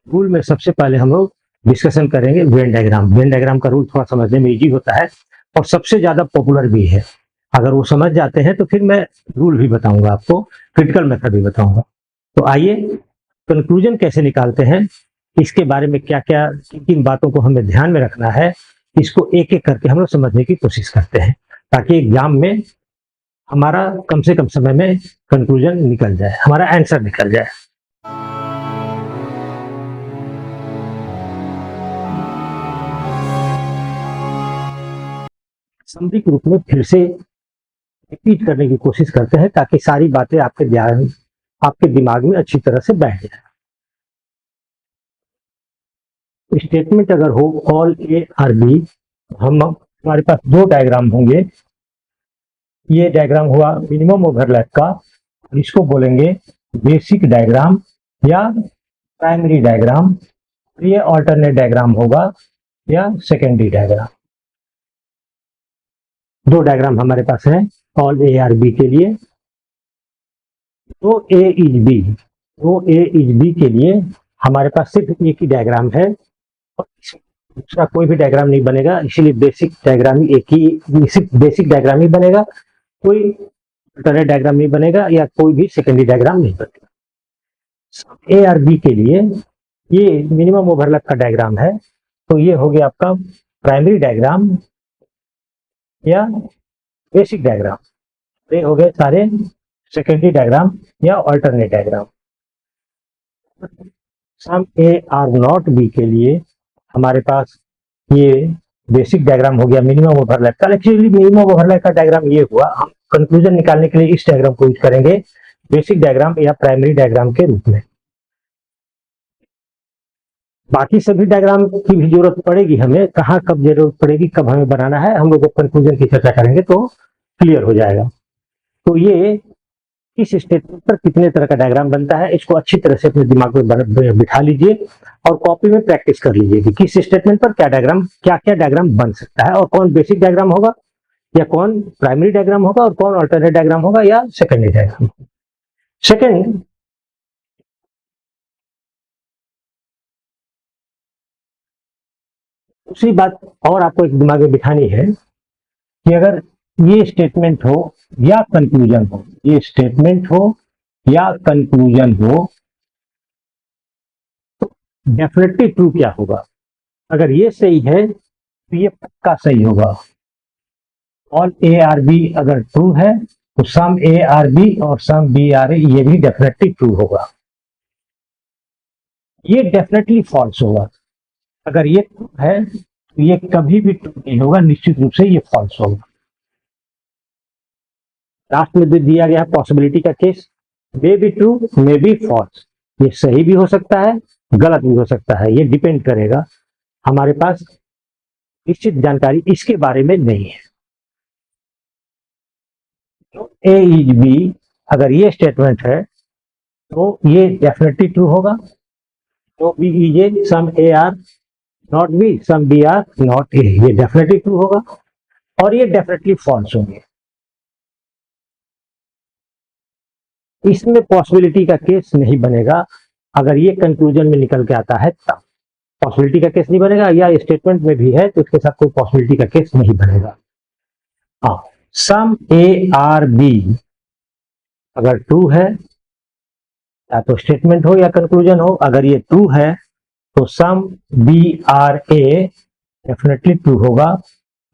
Rule में सबसे पहले हम लोग डिस्कशन करेंगे वेन डायग्राम। वेन डायग्राम का रूल थोड़ा समझने में इजी होता है और सबसे ज्यादा पॉपुलर भी है। अगर वो समझ जाते हैं तो फिर मैं रूल भी बताऊंगा आपको, क्रिटिकल मेथड भी बताऊंगा। तो आइए कंक्लूजन कैसे निकालते हैं, इसके बारे में क्या क्या किन किन बातों को हमें ध्यान में रखना है, इसको एक एक करके हम लोग समझने की कोशिश करते हैं, ताकि एग्जाम में हमारा कम से कम समय में कंक्लूजन निकल जाए, हमारा आंसर निकल जाए। समरी के रूप में फिर से रिपीट करने की कोशिश करते हैं ताकि सारी बातें आपके दिमाग में अच्छी तरह से बैठ जाए। स्टेटमेंट अगर हो ऑल ए आर बी, हमारे पास दो डायग्राम होंगे। ये डायग्राम हुआ मिनिमम ओवरलैप का, इसको बोलेंगे बेसिक डायग्राम या प्राइमरी डायग्राम। ये ऑल्टरनेट डायग्राम होगा या सेकेंडरी डायग्राम। दो डायग्राम हमारे पास है ऑल ए आर बी के लिए। तो ए इज बी, तो ए इज बी के लिए हमारे पास सिर्फ एक ही डायग्राम है, दूसरा कोई भी डायग्राम नहीं बनेगा, इसीलिए बेसिक डायग्राम ही एक ही, सिर्फ बेसिक डायग्राम ही बनेगा, कोई अल्टरनेट डायग्राम नहीं बनेगा या कोई भी सेकेंडरी डायग्राम नहीं बनेगा। ए आर बी के लिए ये मिनिमम ओवरलैप का डायग्राम है, तो ये हो गया आपका प्राइमरी डायग्राम या बेसिक डायग्राम। ये हो गए सारे सेकेंडरी डायग्राम या alternate diagram. Some A are not B के लिए हमारे पास ये बेसिक डायग्राम हो गया मिनिमम ओवरलैप का। एक्चुअली मिनिमम ओवरलैप का डायग्राम ये हुआ, हम कंक्लूजन निकालने के लिए इस डायग्राम को यूज करेंगे बेसिक डायग्राम या प्राइमरी डायग्राम के रूप में। बाकी सभी डायग्राम की भी जरूरत पड़ेगी हमें, कहाँ कब जरूरत पड़ेगी, कब हमें बनाना है, हम लोग जब कंक्लूजन की चर्चा करेंगे तो क्लियर हो जाएगा। तो ये किस स्टेटमेंट पर कितने तरह का डायग्राम बनता है, इसको अच्छी तरह से अपने दिमाग में बिठा लीजिए और कॉपी में प्रैक्टिस कर लीजिए कि किस स्टेटमेंट पर क्या क्या डायग्राम बन सकता है, और कौन बेसिक डायग्राम होगा या कौन प्राइमरी डायग्राम होगा और कौन अल्टरनेट डायग्राम होगा या सेकेंडरी डायग्राम। सेकेंड, दूसरी बात और आपको एक दिमाग में बिठानी है कि अगर ये स्टेटमेंट हो या कंक्लूजन हो, ये स्टेटमेंट हो या कंक्लूजन हो, तो डेफिनेटली ट्रू क्या होगा। अगर ये सही है तो ये पक्का सही होगा। ऑल ए आर बी अगर ट्रू है तो सम ए आर बी और सम बी आर ए ये भी डेफिनेटली ट्रू होगा। ये डेफिनेटली फॉल्स होगा। अगर ये ट्रू है तो ये कभी भी ट्रू नहीं होगा, निश्चित रूप से ये फॉल्स होगा। लास्ट में दिया गया पॉसिबिलिटी का case, may be true may be false, ये सही भी हो सकता है गलत भी हो सकता है, ये डिपेंड करेगा, हमारे पास निश्चित जानकारी इसके बारे में नहीं है। तो ए इज बी अगर ये स्टेटमेंट है तो ये डेफिनेटली ट्रू होगा। तो B is A some A are not B some B are not A, ये डेफिनेटली ट्रू होगा और ये डेफिनेटली फॉल्स होंगे। इसमें पॉसिबिलिटी का केस नहीं बनेगा। अगर ये कंक्लूजन में निकल के आता है तब पॉसिबिलिटी का केस नहीं बनेगा, या स्टेटमेंट में भी है तो इसके साथ कोई पॉसिबिलिटी का केस नहीं बनेगा। हाँ, सम ए आर बी अगर ट्रू है, या तो स्टेटमेंट हो या कंक्लूजन हो, अगर ये ट्रू है तो some B are A definitely true होगा,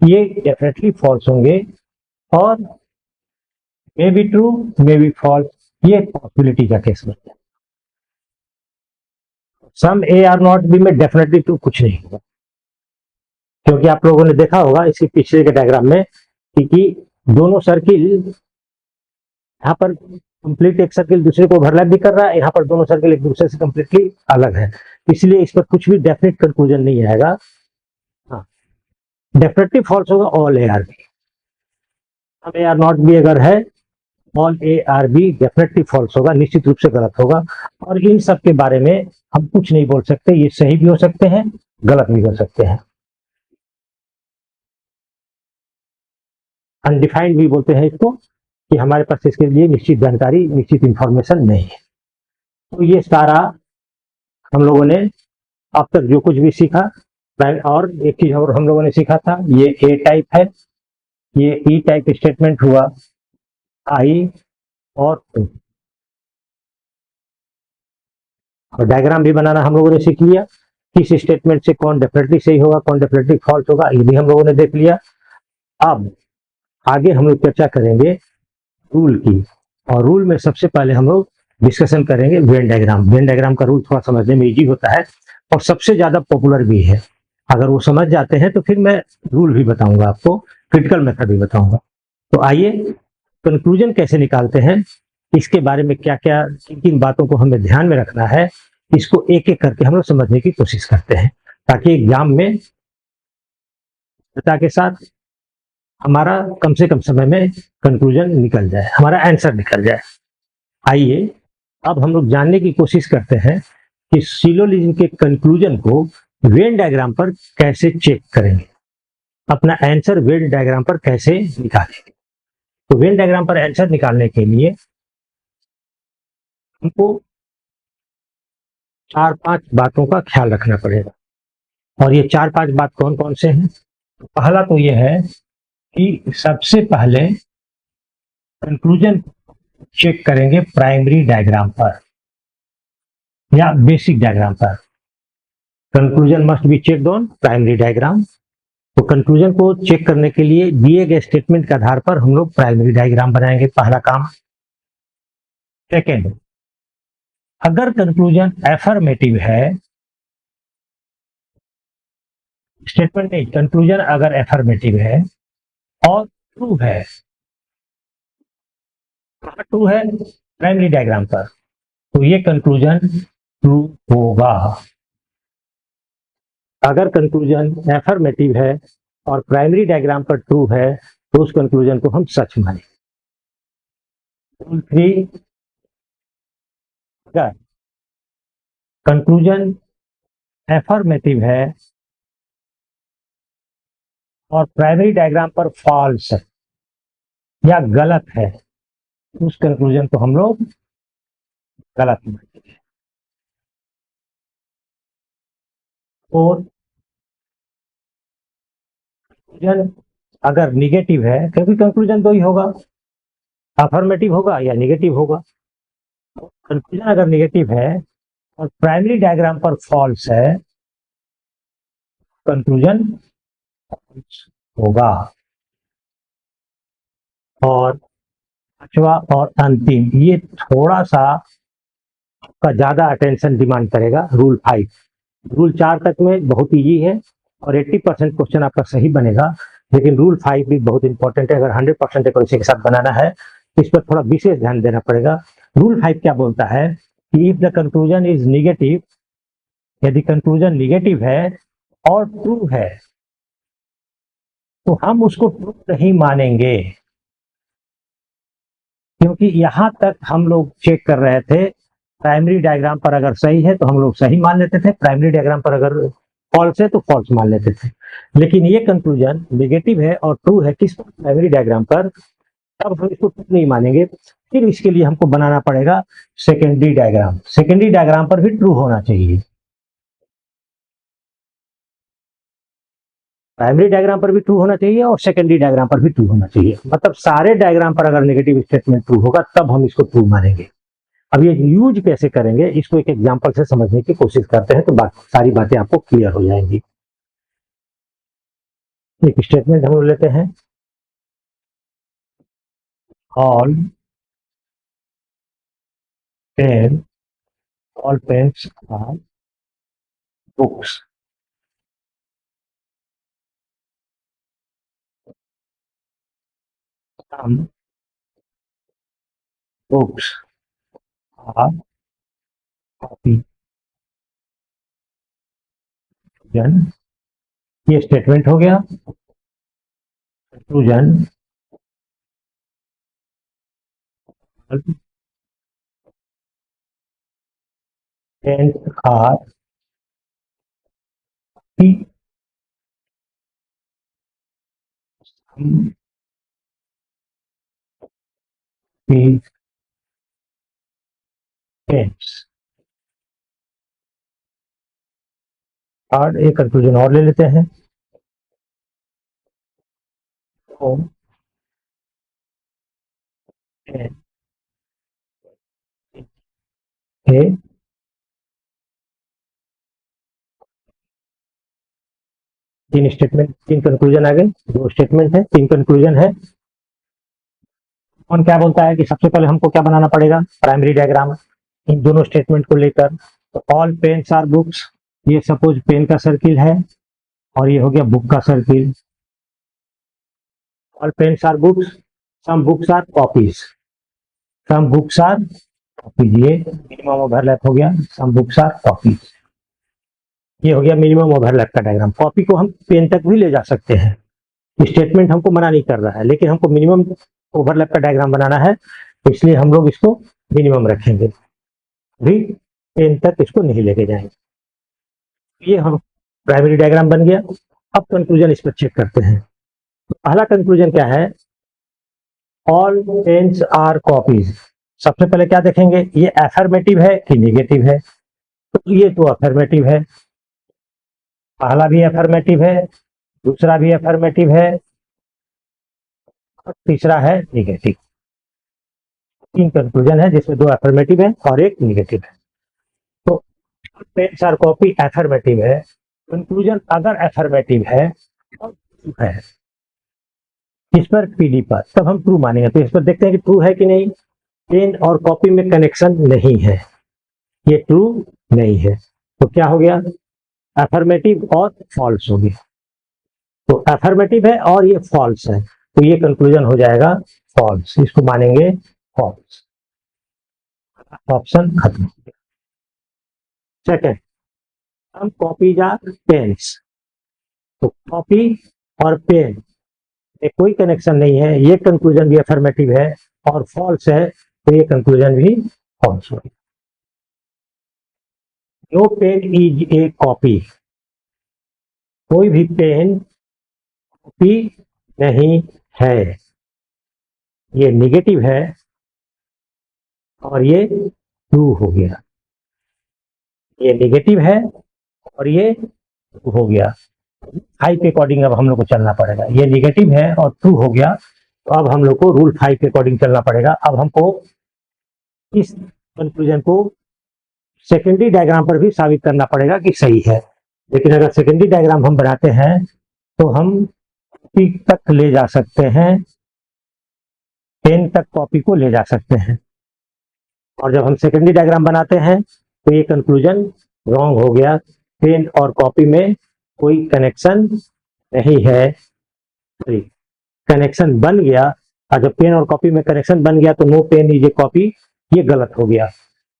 ये डेफिनेटली फॉल्स होंगे, और may be true may be false ये पॉसिबिलिटी का केस बनता है। Some A are not B में डेफिनेटली ट्रू कुछ नहीं होगा, क्योंकि आप लोगों ने देखा होगा इसके पीछे के डायग्राम में कि दोनों सर्किल, यहाँ पर कंप्लीट एक सर्किल दूसरे को ओवरलैप भी कर रहा है, यहाँ पर दोनों सर्किल एक दूसरे से कंप्लीटली अलग है, इसलिए इस पर कुछ भी डेफिनेट कंक्लूजन नहीं आएगा। हाँ, डेफिनेटली फॉल्स होगा ऑल ए आर बी। हम ए आर नॉट बी अगर है, all A are B definitely false होगा, निश्चित रूप से गलत होगा, और इन सब के बारे में हम कुछ नहीं बोल सकते, ये सही भी हो सकते हैं गलत भी हो सकते हैं, अनडिफाइंड भी बोलते हैं इसको, कि हमारे पास इसके लिए निश्चित जानकारी निश्चित इंफॉर्मेशन नहीं है। तो ये सारा हम लोगों ने अब तक जो कुछ भी सीखा, और एक चीज और हम लोगों ने सीखा था, ये ए टाइप है, ये ई टाइप स्टेटमेंट हुआ, आई और ओ। और डायग्राम भी बनाना हम लोगों ने सीख लिया, किस स्टेटमेंट से कौन डेफिनेटली सही होगा, कौन डेफिनेटली फॉल्स होगा, ये भी हम लोगों ने देख लिया। अब आगे हम लोग चर्चा करेंगे रूल की, और रूल में सबसे पहले हम लोग डिस्कशन करेंगे वेन डायग्राम। वेन डायग्राम का रूल थोड़ा समझने में इजी होता है और सबसे ज्यादा पॉपुलर भी है। अगर वो समझ जाते हैं तो फिर मैं रूल भी बताऊंगा आपको, क्रिटिकल मेथड भी बताऊंगा। तो आइए, कंक्लूजन कैसे निकालते हैं, इसके बारे में क्या क्या किन किन बातों को हमें ध्यान में रखना है, इसको एक एक करके हम लोग समझने की कोशिश करते हैं, ताकि एग्जाम में के साथ हमारा कम से कम समय में कंक्लूजन निकल जाए, हमारा आंसर निकल जाए। आइए अब हम लोग जानने की कोशिश करते हैं कि सिलोजिज्म के कंक्लूजन को वेन डायग्राम पर कैसे चेक करेंगे, अपना आंसर वेन डायग्राम पर कैसे निकालेंगे। तो वेन डायग्राम पर आंसर निकालने के लिए हमको 4-5 बातों का ख्याल रखना पड़ेगा। और ये 4-5 बात कौन कौन से हैं? तो पहला तो ये है कि सबसे पहले कंक्लूजन चेक करेंगे प्राइमरी डायग्राम पर या बेसिक डायग्राम पर। Conclusion must be checked on primary diagram. तो कंक्लूजन को चेक करने के लिए दिए गए स्टेटमेंट के आधार पर हम लोग प्राइमरी डायग्राम बनाएंगे, पहला काम। सेकेंड, अगर कंक्लूजन एफर्मेटिव है, स्टेटमेंट नहीं, कंक्लूजन अगर एफर्मेटिव है और ट्रू है, ट्रू है प्राइमरी डायग्राम पर, तो ये कंक्लूजन ट्रू होगा। अगर कंक्लूजन एफर्मेटिव है और प्राइमरी डायग्राम पर ट्रू है, तो उस कंक्लूजन को हम सच मानेंगे। रूल 3, अगर कंक्लूजन एफर्मेटिव है और प्राइमरी डायग्राम पर फॉल्स है या गलत है, उस कंक्लूजन को हम लोग गलत मानेंगे। और कंक्लूजन अगर निगेटिव है, क्योंकि कंक्लूजन दो ही होगा, अफर्मेटिव होगा या निगेटिव होगा। कंक्लूजन अगर निगेटिव है और प्राइमरी डायग्राम पर फॉल्स है, कंक्लूजन होगा। और पांचवा और अंतिम, ये थोड़ा सा का ज्यादा अटेंशन डिमांड करेगा, रूल 5। रूल 4 तक में बहुत इजी है और 80% क्वेश्चन आपका सही बनेगा, लेकिन रूल 5 भी बहुत इंपॉर्टेंट है। अगर 100% एक्यूरेसी के साथ बनाना है तो इस पर थोड़ा विशेष ध्यान देना पड़ेगा। रूल 5 क्या बोलता है कि if the conclusion is negative, यदि कंक्लूजन निगेटिव है और ट्रू है, तो हम उसको ट्रू नहीं मानेंगे। क्योंकि यहां तक हम लोग चेक कर रहे थे, प्राइमरी डायग्राम पर अगर सही है तो हम लोग सही मान लेते थे, प्राइमरी डायग्राम पर अगर फॉल्स है तो फॉल्स मान लेते थे। लेकिन ये कंक्लूजन नेगेटिव है और ट्रू है किस पर? प्राइमरी डायग्राम पर, तब हम इसको ट्रू नहीं मानेंगे। फिर इसके लिए हमको बनाना पड़ेगा सेकेंडरी डायग्राम। सेकेंडरी डायग्राम पर भी ट्रू होना चाहिए, प्राइमरी डायग्राम पर भी ट्रू होना चाहिए और सेकेंडरी डायग्राम पर भी ट्रू होना चाहिए। मतलब सारे डायग्राम पर अगर नेगेटिव स्टेटमेंट ट्रू होगा तब हम इसको ट्रू मानेंगे। अब ये यूज कैसे करेंगे, इसको एक एग्जांपल से समझने की कोशिश करते हैं, तो सारी बातें आपको क्लियर हो जाएंगी। एक स्टेटमेंट हम लोग लेते हैं, all pen all pens are books. Some books are copy. ये स्टेटमेंट हो गया। Conclusion, pens are pens. और एक कंक्लूजन और ले लेते हैं। तो ए तीन स्टेटमेंट, तीन कंक्लूजन आ गए, दो स्टेटमेंट है, तीन कंक्लूजन है। कौन क्या बोलता है कि सबसे पहले हमको क्या बनाना पड़ेगा, प्राइमरी डायग्राम इन दोनों स्टेटमेंट को लेकर। तो ऑल पेन्स आर बुक्स, ये सपोज पेन का सर्किल है और ये हो गया बुक का circle. All pens are books, some books are copies, some books are copies, ये मिनिमम ओवरलैप हो गया, सम बुक्स आर कॉपीज, ये हो गया मिनिमम ओवरलैप का डायग्राम। कॉपी को हम पेन तक भी ले जा सकते हैं, स्टेटमेंट हमको मना नहीं कर रहा है, लेकिन हमको मिनिमम ओवरलैप का डायग्राम बनाना है, इसलिए हम लोग इसको मिनिमम रखेंगे, भी पेन तक इसको नहीं लेके जाएंगे। ये हम प्राइमरी डायग्राम बन गया। अब कंक्लूजन इस पर चेक करते हैं। पहला कंक्लूजन क्या है, ऑल पेन्स आर कॉपीज। सबसे पहले क्या देखेंगे, ये अफर्मेटिव है कि निगेटिव है। तो ये तो अफर्मेटिव है, पहला भी अफर्मेटिव है, दूसरा भी अफर्मेटिव है और तीसरा है निगेटिव। तीन कंक्लूजन है जिसमें दो अफर्मेटिव है और एक निगेटिव है। तो पेन्स आर कॉपी अफर्मेटिव है, कंक्लूजन अगर अफर्मेटिव है और ट्रू है, इस पर पीडी पर, तब हम ट्रू मानेंगे। तो इस पर देखते हैं कि ट्रू है कि नहीं। पेन और कॉपी में कनेक्शन नहीं है, ये ट्रू नहीं है, तो क्या हो गया, अफर्मेटिव और फॉल्स हो गया। तो अफर्मेटिव है और ये फॉल्स है, तो ये कंक्लूजन हो जाएगा फॉल्स, इसको मानेंगे फॉल्स, ऑप्शन खत्म हो गया। सेकेंड, हम कॉपीज आर पेन्स, तो कॉपी और पेन में कोई कनेक्शन नहीं है, ये कंक्लूजन भी अफर्मेटिव है और फॉल्स है, तो ये कंक्लूजन भी फॉल्स हो गया। No pen is a copy, कोई भी पेन कॉपी नहीं है, ये निगेटिव है और ये ट्रू हो गया, ये निगेटिव है और ये ट्रू हो गया। फाइव के अकॉर्डिंग अब हम लोग को चलना पड़ेगा, ये निगेटिव है और ट्रू हो गया, तो अब हम लोग को रूल 5 के अकॉर्डिंग चलना पड़ेगा। अब हमको इस कंक्लूजन को सेकेंडरी डायग्राम पर भी साबित करना पड़ेगा कि सही है। लेकिन अगर सेकेंडरी डायग्राम हम बनाते हैं तो हम कॉपी तक ले जा सकते हैं, पेन तक कॉपी को ले जा सकते हैं, और जब हम सेकेंडरी डायग्राम बनाते हैं तो ये कंक्लूजन रॉन्ग हो गया, पेन और कॉपी में कोई कनेक्शन नहीं है, कनेक्शन बन गया, और जब पेन और कॉपी में कनेक्शन बन गया तो no pen is a copy, ये गलत हो गया।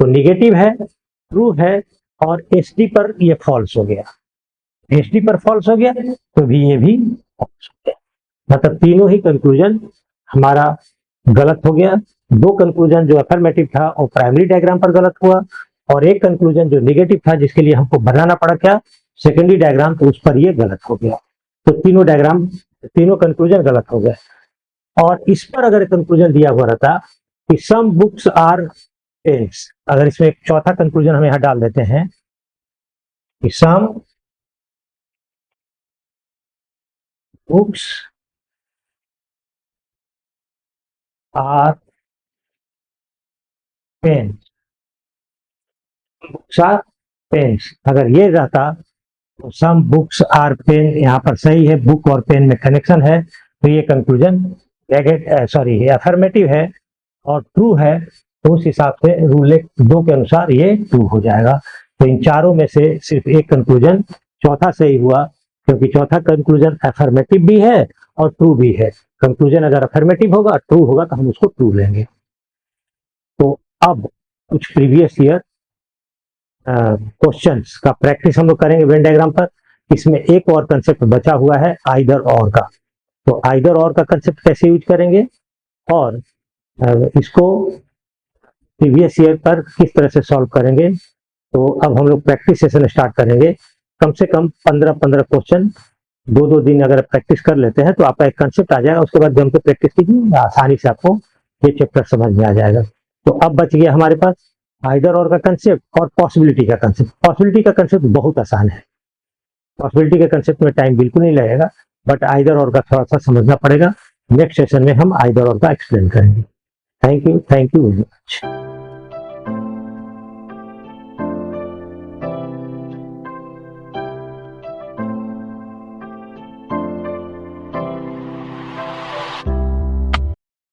तो निगेटिव है, ट्रू है और एसडी पर ये फॉल्स हो गया, एसडी पर फॉल्स हो गया तो भी ये भी फॉल्स हो गया, मतलब तीनों ही कंक्लूजन हमारा गलत हो गया। दो कंक्लूजन जो अफर्मेटिव था वो प्राइमरी डायग्राम पर गलत हुआ, और एक कंक्लूजन जो नेगेटिव था जिसके लिए हमको बनाना पड़ा क्या, सेकेंडरी डायग्राम, तो उस पर ये गलत हो गया। तो तीनों डायग्राम, तीनों कंक्लूजन गलत हो गए। और इस पर अगर कंक्लूजन दिया हुआ रहता कि सम बुक्स आर पेन्स, अगर इसमें एक चौथा कंक्लूजन हम यहां डाल देते हैं कि some books are pens, books are pens, अगर ये रहता तो सम बुक्स आर पेन, यहाँ पर सही है, बुक और पेन में कनेक्शन है, तो ये कंक्लूजन सॉरी अफर्मेटिव है और ट्रू है, तो उस हिसाब से रूल 2 के अनुसार ये ट्रू हो जाएगा। तो इन चारों में से सिर्फ एक कंक्लूजन चौथा सही हुआ, क्योंकि चौथा कंक्लूजन अफर्मेटिव भी है और ट्रू भी है। कंक्लूजन अगर अफर्मेटिव होगा, ट्रू होगा, तो हम उसको ट्रू लेंगे। तो अब कुछ प्रीवियस ईयर क्वेश्चंस का प्रैक्टिस हम लोग करेंगे वेन डायग्राम पर। इसमें एक और कंसेप्ट बचा हुआ है आइदर और का, तो आइदर और का कंसेप्ट कैसे यूज करेंगे और इसको प्रीवियस ईयर पर किस तरह से सॉल्व करेंगे। तो अब हम लोग प्रैक्टिस सेशन स्टार्ट करेंगे, कम से कम 15-15 क्वेश्चन 2-2 दिन अगर प्रैक्टिस कर लेते हैं तो आपका एक कंसेप्ट आ जाएगा। उसके बाद जम के प्रैक्टिस कीजिए, आसानी से आपको ये चैप्टर समझ में आ जाएगा। तो अब बच गया हमारे पास आइदर और का कंसेप्ट और पॉसिबिलिटी का कंसेप्ट। पॉसिबिलिटी का कंसेप्ट बहुत आसान है, पॉसिबिलिटी के कंसेप्ट में टाइम बिल्कुल नहीं लगेगा, बट आइदर और का थोड़ा सा समझना पड़ेगा। नेक्स्ट सेशन में हम आइदर और का एक्सप्लेन करेंगे। Thank you very much.